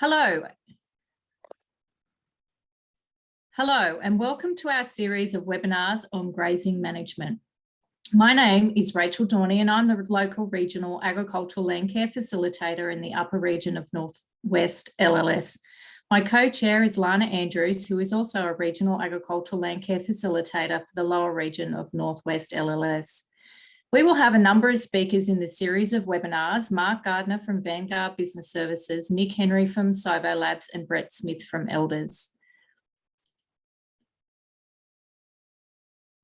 Hello. Hello, and welcome to our series of webinars on grazing management. My name is Rachel Dorney, and I'm the local regional agricultural land care facilitator in the upper region of North West LLS. My co-chair is Lana Andrews, who is also a regional agricultural land care facilitator for the lower region of North West LLS. We will have a number of speakers in the series of webinars: Mark Gardner from Vanguard Business Services, Nick Henry from Cybo Labs, and Brett Smith from Elders.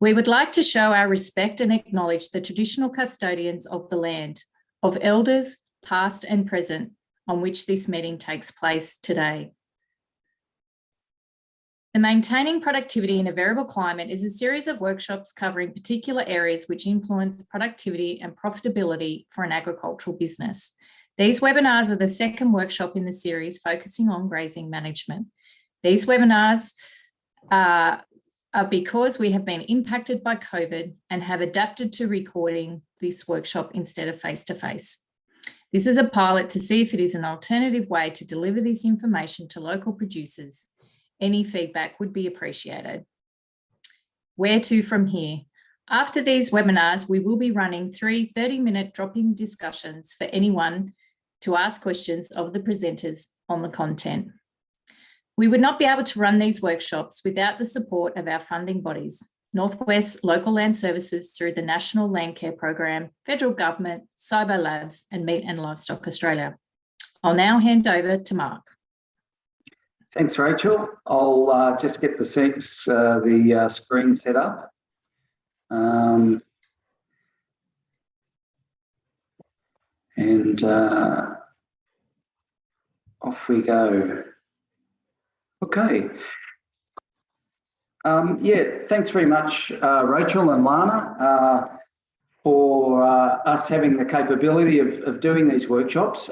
We would like to show our respect and acknowledge the traditional custodians of the land, of elders, past and present, on which this meeting takes place today. The Maintaining Productivity in a Variable Climate is a series of workshops covering particular areas which influence productivity and profitability for an agricultural business. These webinars are the second workshop in the series focusing on grazing management. These webinars are because we have been impacted by COVID and have adapted to recording this workshop instead of face-to-face. This is a pilot to see if it is an alternative way to deliver this information to local producers. Any feedback would be appreciated. Where to from here? After these webinars, we will be running 3 30-minute drop-in discussions for anyone to ask questions of the presenters on the content. We would not be able to run these workshops without the support of our funding bodies, Northwest Local Land Services through the National Land Care Program, Federal Government, Cybo Labs, and Meat and Livestock Australia. I'll now hand over to Mark. Thanks, Rachel. I'll just get the screen set up. Off we go. Okay. Thanks very much, Rachel and Lana, for us having the capability of doing these workshops.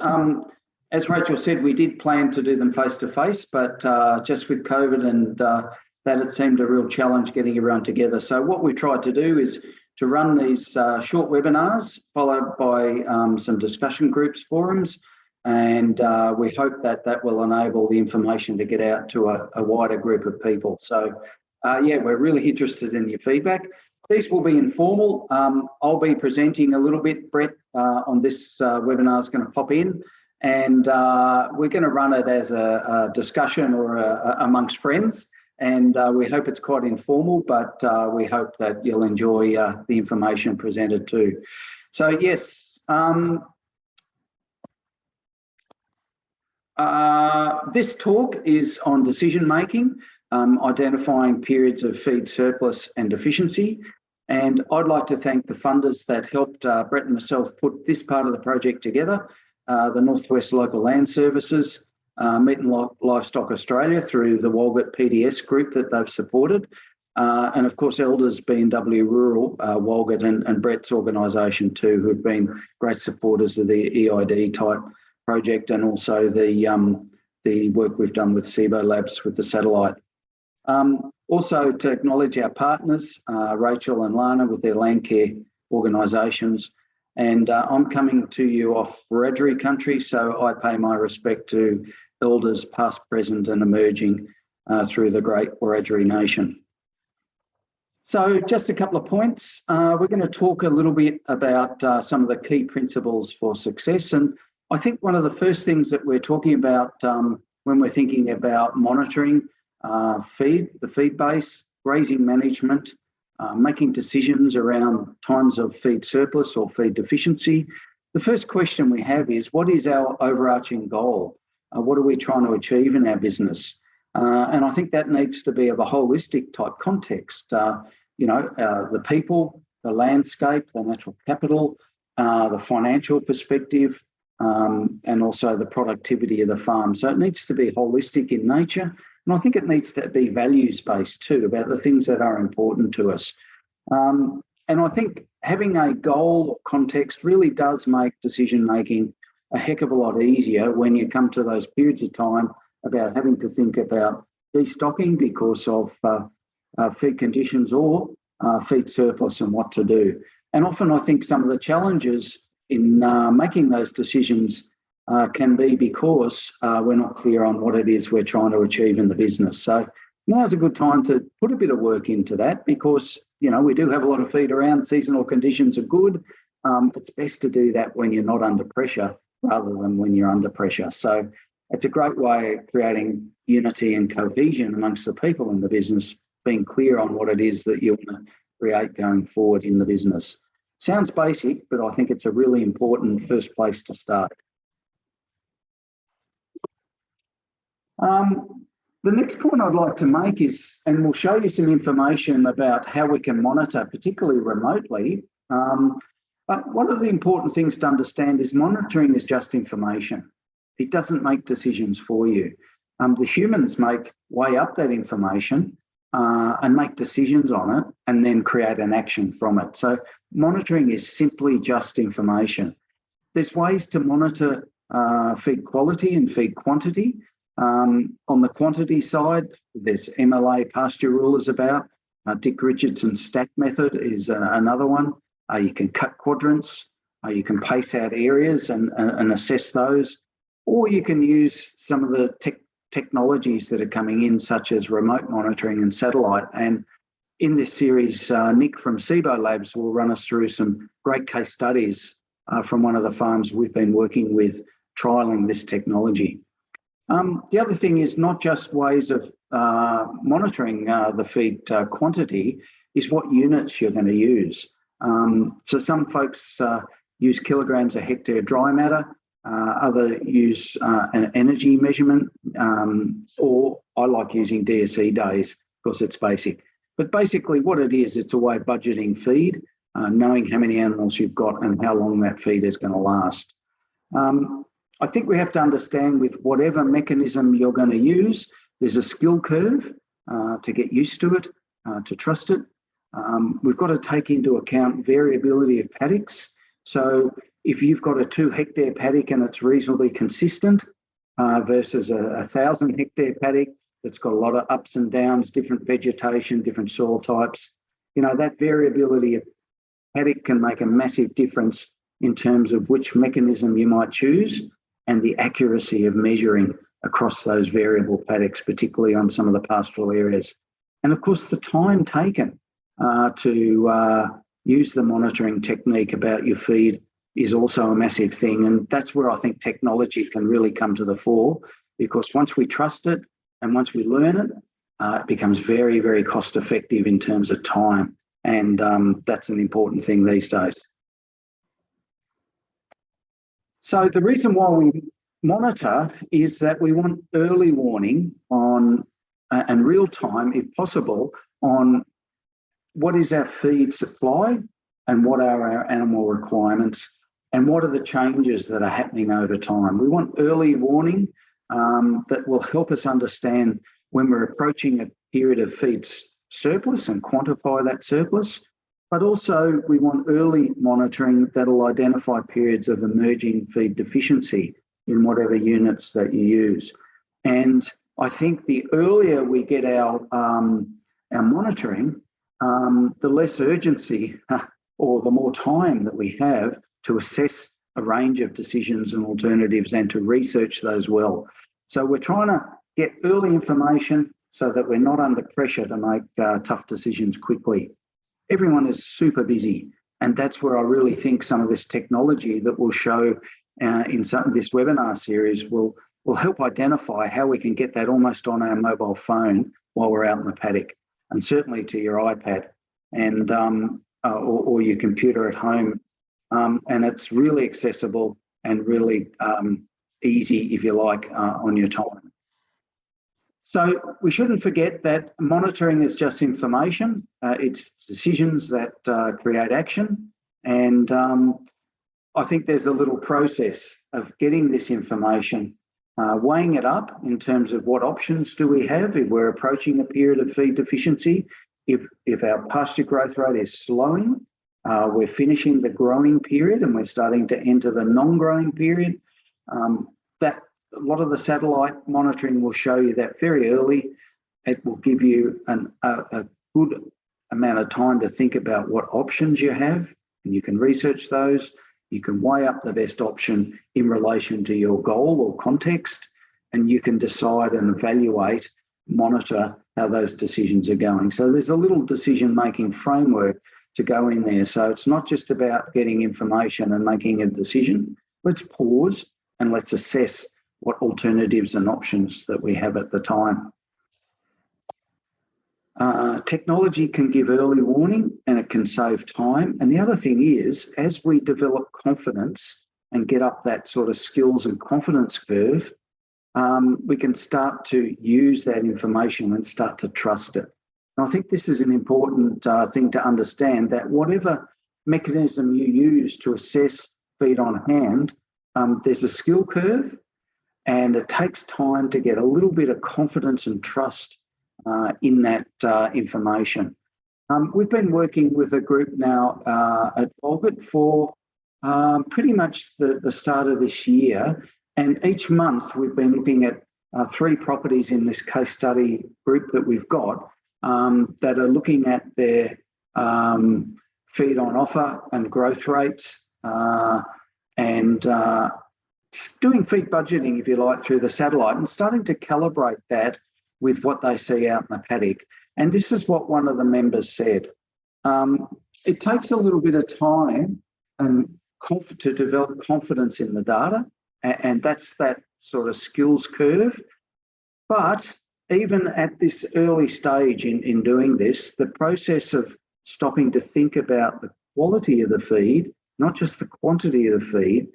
As Rachel said, we did plan to do them face-to-face, but just with COVID and that, it seemed a real challenge getting everyone together. So what we tried to do is to run these short webinars followed by some discussion groups, forums, and we hope that that will enable the information to get out to a wider group of people. So we're really interested in your feedback. These will be informal. I'll be presenting a little bit. Brett on this webinar is going to pop in, and we're going to run it as a discussion or amongst friends. And we hope it's quite informal, but we hope that you'll enjoy the information presented too. So yes, this talk is on decision making, identifying periods of feed surplus and deficiency. And I'd like to thank the funders that helped Brett and myself put this part of the project together. The Northwest Local Land Services, Meat and Livestock Australia through the Walgett PDS group that they've supported, and of course Elders B&W Rural, Walgett and Brett's organisation too, who've been great supporters of the EID type project, and also the work we've done with Cybo Labs with the satellite. Also to acknowledge our partners, Rachel and Lana with their land care organisations. And I'm coming to you off Wiradjuri country, so I pay my respect to elders past, present and emerging through the great Wiradjuri nation. So just a couple of points. We're going to talk a little bit about some of the key principles for success. And I think one of the first things that we're talking about when we're thinking about monitoring the feed base, grazing management, making decisions around times of feed surplus or feed deficiency, the first question we have is, what is our overarching goal? What are we trying to achieve in our business? And I think that needs to be of a holistic type context. The people, the landscape, the natural capital, the financial perspective, and also the productivity of the farm. So it needs to be holistic in nature. And I think it needs to be values-based too, about the things that are important to us. And I think having a goal or context really does make decision-making a heck of a lot easier when you come to those periods of time about having to think about destocking because of feed conditions or feed surplus and what to do. And often I think some of the challenges in making those decisions can be because we're not clear on what it is we're trying to achieve in the business. So now's a good time to put a bit of work into that because, we do have a lot of feed around, seasonal conditions are good. It's best to do that when you're not under pressure rather than when you're under pressure. So it's a great way of creating unity and cohesion amongst the people in the business, being clear on what it is that you want to create going forward in the business. Sounds basic, but I think it's a really important first place to start. The next point I'd like to make is, and we'll show you some information about how we can monitor, particularly remotely. But one of the important things to understand is monitoring is just information. It doesn't make decisions for you. The humans weigh up that information and make decisions on it and then create an action from it. So monitoring is simply just information. There's ways to monitor feed quality and feed quantity. On the quantity side, there's MLA pasture rulers about. Dick Richardson's stack method is another one. You can cut quadrants. You can pace out areas and assess those. Or you can use some of the technologies that are coming in, such as remote monitoring and satellite. And in this series, Nick from SIBO Labs will run us through some great case studies from one of the farms we've been working with, trialling this technology. The other thing is not just ways of monitoring the feed quantity, is what units you're going to use. So some folks use kilograms a hectare dry matter, other use an energy measurement, or I like using DSE days because it's basic. But basically what it is, it's a way of budgeting feed, knowing how many animals you've got and how long that feed is going to last. I think we have to understand with whatever mechanism you're going to use, there's a skill curve to get used to it, to trust it. We've got to take into account variability of paddocks. So if you've got a 2 hectare paddock and it's reasonably consistent versus a 1,000 hectare paddock that's got a lot of ups and downs, different vegetation, different soil types, that variability of paddock can make a massive difference in terms of which mechanism you might choose and the accuracy of measuring across those variable paddocks, particularly on some of the pastoral areas. And of course, the time taken to use the monitoring technique about your feed is also a massive thing. And that's where I think technology can really come to the fore, because once we trust it and once we learn it, it becomes very, very cost effective in terms of time. And that's an important thing these days. So the reason why we monitor is that we want early warning on and real time, if possible, on what is our feed supply and what are our animal requirements and what are the changes that are happening over time. We want early warning that will help us understand when we're approaching a period of feed surplus and quantify that surplus. But also we want early monitoring that will identify periods of emerging feed deficiency in whatever units that you use. And I think the earlier we get our monitoring, the less urgency or the more time that we have to assess a range of decisions and alternatives and to research those well. So we're trying to get early information so that we're not under pressure to make tough decisions quickly. Everyone is super busy, and that's where I really think some of this technology that we'll show in some of this webinar series will help identify how we can get that almost on our mobile phone while we're out in the paddock, and certainly to your iPad and or your computer at home. And it's really accessible and really easy, if you like, on your time. So we shouldn't forget that monitoring is just information. It's decisions that create action. And I think there's a little process of getting this information, weighing it up in terms of what options do we have if we're approaching a period of feed deficiency. If our pasture growth rate is slowing, we're finishing the growing period and we're starting to enter the non-growing period. That a lot of the satellite monitoring will show you that very early. It will give you a good amount of time to think about what options you have, and you can research those. You can weigh up the best option in relation to your goal or context, and you can decide and evaluate, monitor how those decisions are going. So there's a little decision-making framework to go in there. So it's not just about getting information and making a decision. Let's pause and let's assess what alternatives and options that we have at the time. Technology can give early warning and it can save time. And the other thing is, as we develop confidence and get up that sort of skills and confidence curve, we can start to use that information and start to trust it. And I think this is an important thing to understand, that whatever mechanism you use to assess feed on hand, there's a skill curve, and it takes time to get a little bit of confidence and trust in that information. We've been working with a group now at Walgett for pretty much the start of this year, and each month we've been looking at 3 properties in this case study group that we've got that are looking at their feed on offer and growth rates and doing feed budgeting, if you like, through the satellite and starting to calibrate that with what they see out in the paddock. And this is what one of the members said. It takes a little bit of time and to develop confidence in the data, and that's that sort of skills curve. But even at this early stage in doing this, the process of stopping to think about the quality of the feed, not just the quantity of the feed,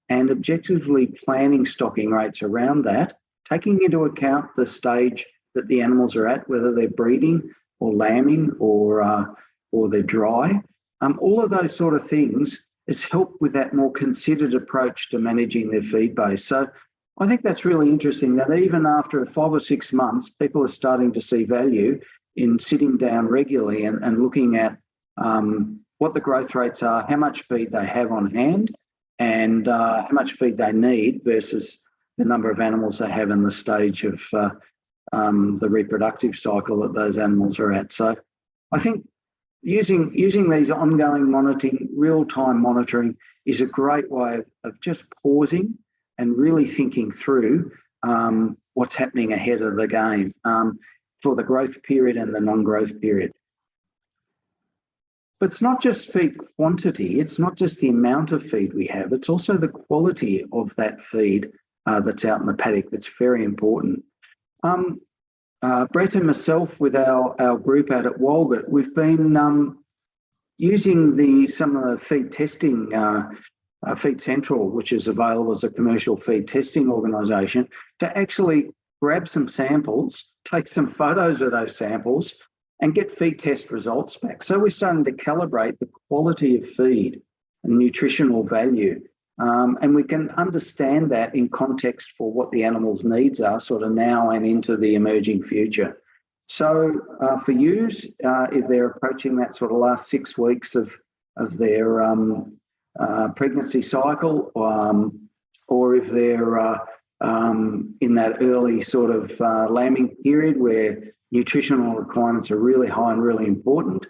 and objectively planning stocking rates around that, taking into account the stage that the animals are at, whether they're breeding or lambing or they're dry. All of those sort of things has helped with that more considered approach to managing their feed base. So I think that's really interesting that even after 5 or 6 months, people are starting to see value in sitting down regularly and looking at what the growth rates are, how much feed they have on hand, and how much feed they need versus the number of animals they have in the stage of the reproductive cycle that those animals are at. So I think using these ongoing monitoring, real-time monitoring, is a great way of just pausing and really thinking through what's happening ahead of the game for the growth period and the non-growth period. But it's not just feed quantity, it's not just the amount of feed we have, it's also the quality of that feed that's out in the paddock that's very important. Brett and myself with our group out at Walgett, we've been using some of the feed testing, Feed Central, which is available as a commercial feed testing organisation, to actually grab some samples, take some photos of those samples and get feed test results back. So we're starting to calibrate the quality of feed and nutritional value. And we can understand that in context for what the animal's needs are sort of now and into the emerging future. So for ewes, if they're approaching that sort of last 6 weeks of their pregnancy cycle, or if they're in that early sort of lambing period where nutritional requirements are really high and really important,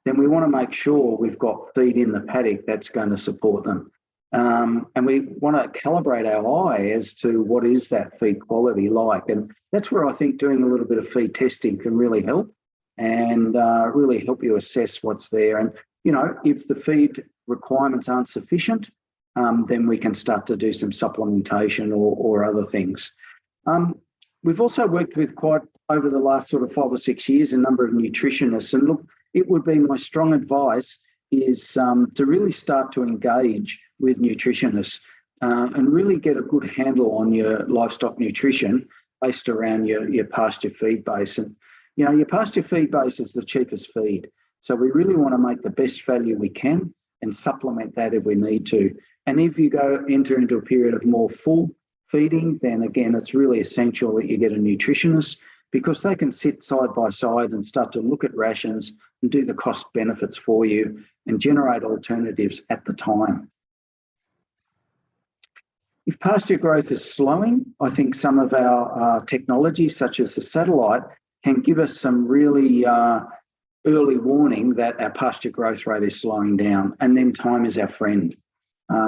then we want to make sure we've got feed in the paddock that's going to support them. And we want to calibrate our eye as to what is that feed quality like. And that's where I think doing a little bit of feed testing can really help and really help you assess what's there. And, you know, if the feed requirements aren't sufficient, then we can start to do some supplementation or other things. We've also worked with quite, over the last sort of 5 or 6 years, a number of nutritionists. And look, it would be my strong advice is to really start to engage with nutritionists and really get a good handle on your livestock nutrition based around your pasture feed base. And, you know, your pasture feed base is the cheapest feed. So we really want to make the best value we can and supplement that if we need to. And if you enter into a period of more full feeding, then again, it's really essential that you get a nutritionist, because they can sit side by side and start to look at rations and do the cost benefits for you and generate alternatives at the time. If pasture growth is slowing, I think some of our technology, such as the satellite, can give us some really early warning that our pasture growth rate is slowing down, and then time is our friend.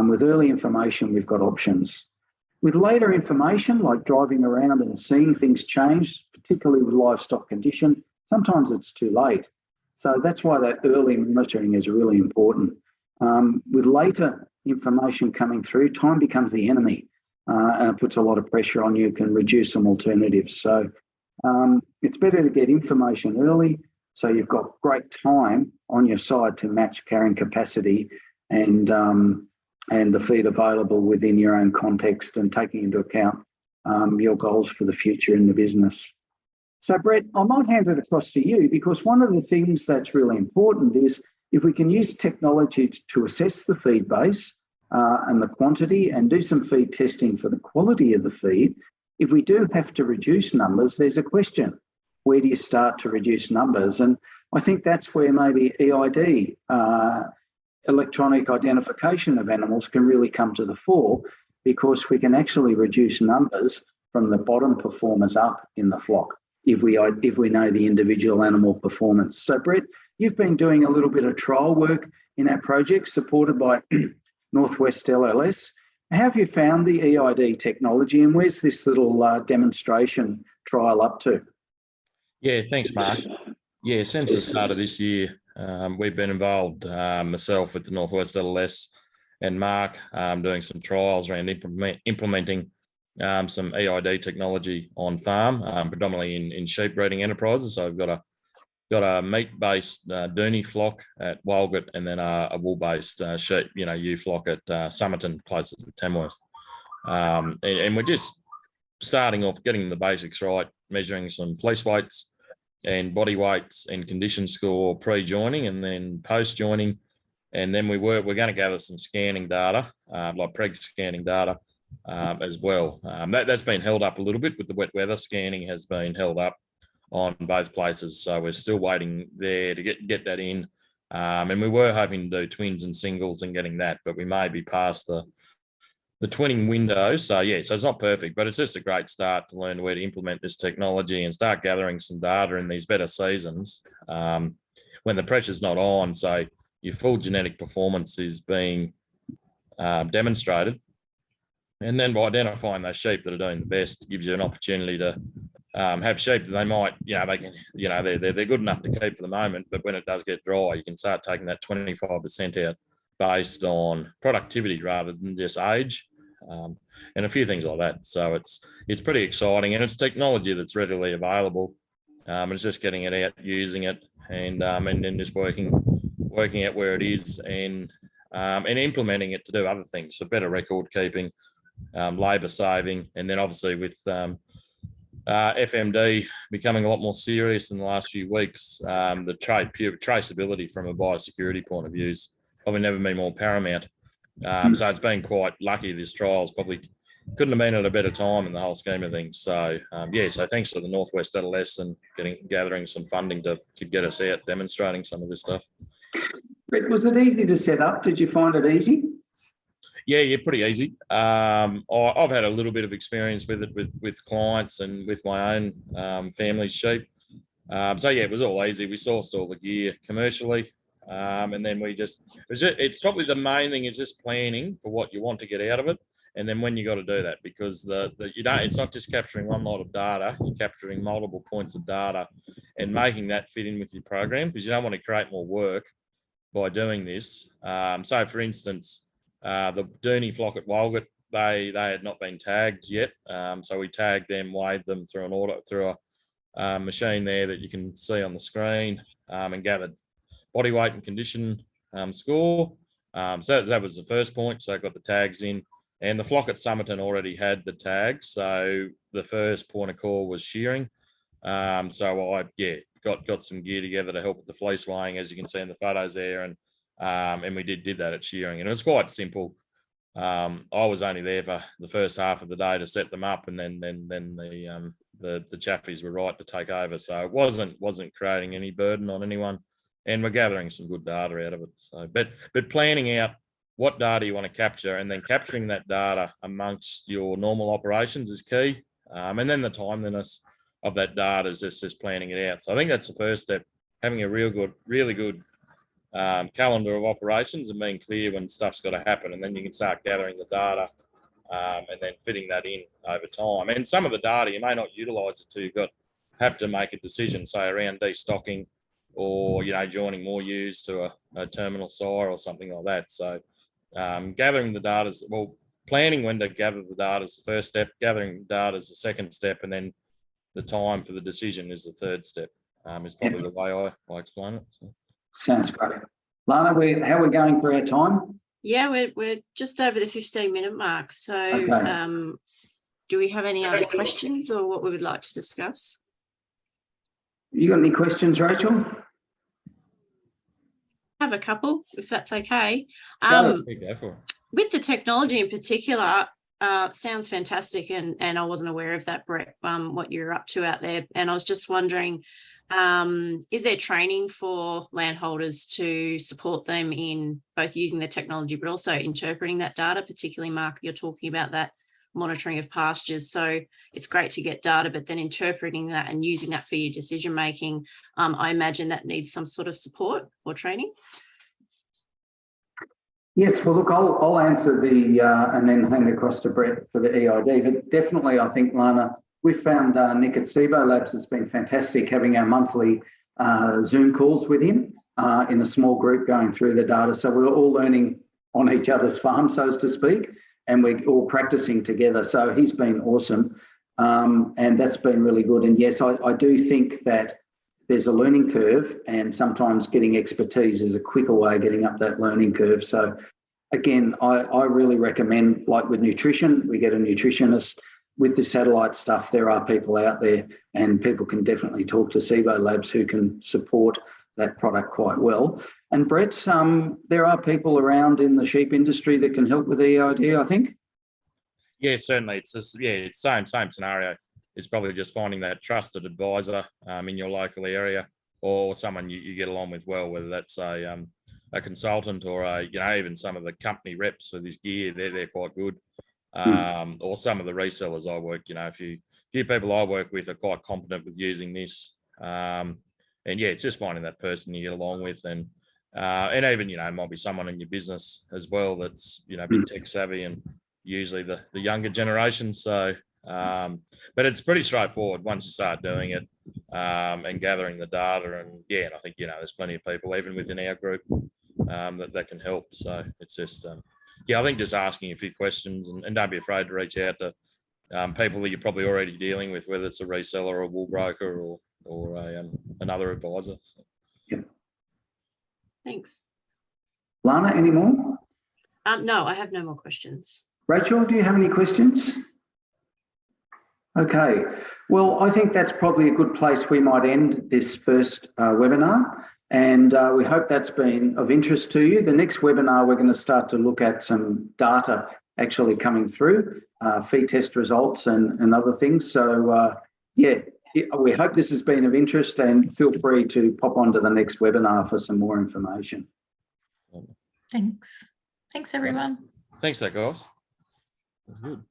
With early information, we've got options. With later information, like driving around and seeing things change, particularly with livestock condition, sometimes it's too late. So that's why that early monitoring is really important. With later information coming through, time becomes the enemy, and it puts a lot of pressure on you, can reduce some alternatives. So it's better to get information early so you've got great time on your side to match carrying capacity and the feed available within your own context and taking into account your goals for the future in the business. So, Brett, I might hand it across to you, because one of the things that's really important is if we can use technology to assess the feed base and the quantity and do some feed testing for the quality of the feed, if we do have to reduce numbers, there's a question. Where do you start to reduce numbers? And I think that's where maybe EID, electronic identification of animals, can really come to the fore, because we can actually reduce numbers from the bottom performers up in the flock if we know the individual animal performance. So, Brett, you've been doing a little bit of trial work in our project supported by Northwest LLS. How have you found the EID technology, and where's this little demonstration trial up to? Yeah, thanks, Mark. Yeah, since the start of this year, we've been involved, myself with the Northwest LLS and Mark, doing some trials around implementing some EID technology on farm, predominantly in sheep breeding enterprises. So we've got a meat-based Dooney flock at Walgett, and then a wool-based sheep, ewe flock at Somerton, closer to Tamworth. And we're just starting off getting the basics right, measuring some fleece weights and body weights and condition score pre-joining and then post-joining. And then we're going to gather some scanning data, like preg scanning data as well. That's been held up a little bit with the wet weather. Scanning has been held up on both places, so we're still waiting there to get that in. And we were hoping to do twins and singles and getting that, but we may be past the twinning window. So yeah, so it's not perfect, but it's just a great start to learn where to implement this technology and start gathering some data in these better seasons when the pressure's not on. So your full genetic performance is being demonstrated. And then by identifying those sheep that are doing the best, gives you an opportunity to have sheep that they might, they can, they're good enough to keep for the moment, but when it does get dry, you can start taking that 25% out based on productivity rather than just age, and a few things like that. So it's pretty exciting, and it's technology that's readily available. It's just getting it out, using it, and then just working out where it is and implementing it to do other things, so better record keeping, labour saving, and then obviously with FMD becoming a lot more serious in the last few weeks, the traceability from a biosecurity point of view is probably never been more paramount. So it's been quite lucky. This trial's probably couldn't have been at a better time in the whole scheme of things. So so thanks to the Northwest LLS and gathering some funding to get us out demonstrating some of this stuff. Brett, was it easy to set up? Did you find it easy? Yeah, pretty easy. I've had a little bit of experience with it with clients and with my own family's sheep. So yeah, it was all easy. We sourced all the gear commercially. And then it's probably the main thing is just planning for what you want to get out of it. And then when you got to do that, because it's not just capturing one lot of data, you're capturing multiple points of data and making that fit in with your program, because you don't want to create more work by doing this. So for instance, the Dooney flock at Walgett, they had not been tagged yet. So we tagged them, weighed them through a machine there that you can see on the screen, and gathered body weight and condition score. So that was the first point. So I got the tags in, and the flock at Somerton already had the tags. So the first point of call was shearing. So I got some gear together to help with the fleece weighing, as you can see in the photos there, and we did that at shearing, and it was quite simple. I was only there for the first half of the day to set them up, and then the chaffies were right to take over. So it wasn't creating any burden on anyone. And we're gathering some good data out of it. So, but planning out what data you want to capture, and then capturing that data amongst your normal operations is key. And then the timeliness of that data is just planning it out. So I think that's the first step: having a really good calendar of operations and being clear when stuff's got to happen, and then you can start gathering the data and then fitting that in over time. And some of the data you may not utilise it till you've got have to make a decision, say around destocking or joining more ewes to a terminal sire or something like that. So gathering the data is planning when to gather the data is the first step, gathering data is the second step, and then the time for the decision is the third step. Is probably the way I explain it. So. Sounds great. Lana, how are we going for our time? Yeah, we're just over the 15-minute mark. So Okay. Do we have any other questions or what we would like to discuss? You got any questions, Rachel? I have a couple, if that's okay. Go for it. With the technology in particular, sounds fantastic, and I wasn't aware of that, Brett, what you're up to out there. And I was just wondering, is there training for landholders to support them in both using the technology but also interpreting that data? Particularly, Mark, you're talking about that monitoring of pastures. So it's great to get data, but then interpreting that and using that for your decision making, I imagine that needs some sort of support or training. Yes, well, look, I'll answer and then hand across to Brett for the EID. But definitely, I think, Lana, we've found Nick at SIBO Labs has been fantastic having our monthly Zoom calls with him in a small group going through the data. So we're all learning on each other's farm, so to speak, and we're all practicing together. So he's been awesome, and that's been really good. And yes, I do think that there's a learning curve, and sometimes getting expertise is a quicker way of getting up that learning curve. So again, I really recommend, like with nutrition, we get a nutritionist. With the satellite stuff, there are people out there, and people can definitely talk to SIBO Labs who can support that product quite well. And Brett, there are people around in the sheep industry that can help with EID, I think. Yeah, certainly. It's just, it's same scenario. It's probably just finding that trusted advisor in your local area, or someone you get along with well, whether that's a consultant or even some of the company reps for this gear. They're quite good. Or some of the resellers I work, a few people I work with are quite competent with using this. And yeah, it's just finding that person you get along with, and even it might be someone in your business as well that's a bit tech savvy, and usually the younger generation. So but it's pretty straightforward once you start doing it and gathering the data. And yeah, and I think there's plenty of people even within our group that can help. So it's just I think just asking a few questions, and don't be afraid to reach out to people that you're probably already dealing with, whether it's a reseller or a wool broker or another advisor. So. Yeah. Thanks. Lana, any more? No, I have no more questions. Rachel, do you have any questions? Okay, well, I think that's probably a good place we might end this first webinar, and we hope that's been of interest to you. The next webinar, we're going to start to look at some data actually coming through, feed test results and other things. So we hope this has been of interest, and feel free to pop onto the next webinar for some more information. Thanks. Thanks, everyone. Thanks, guys. That's good.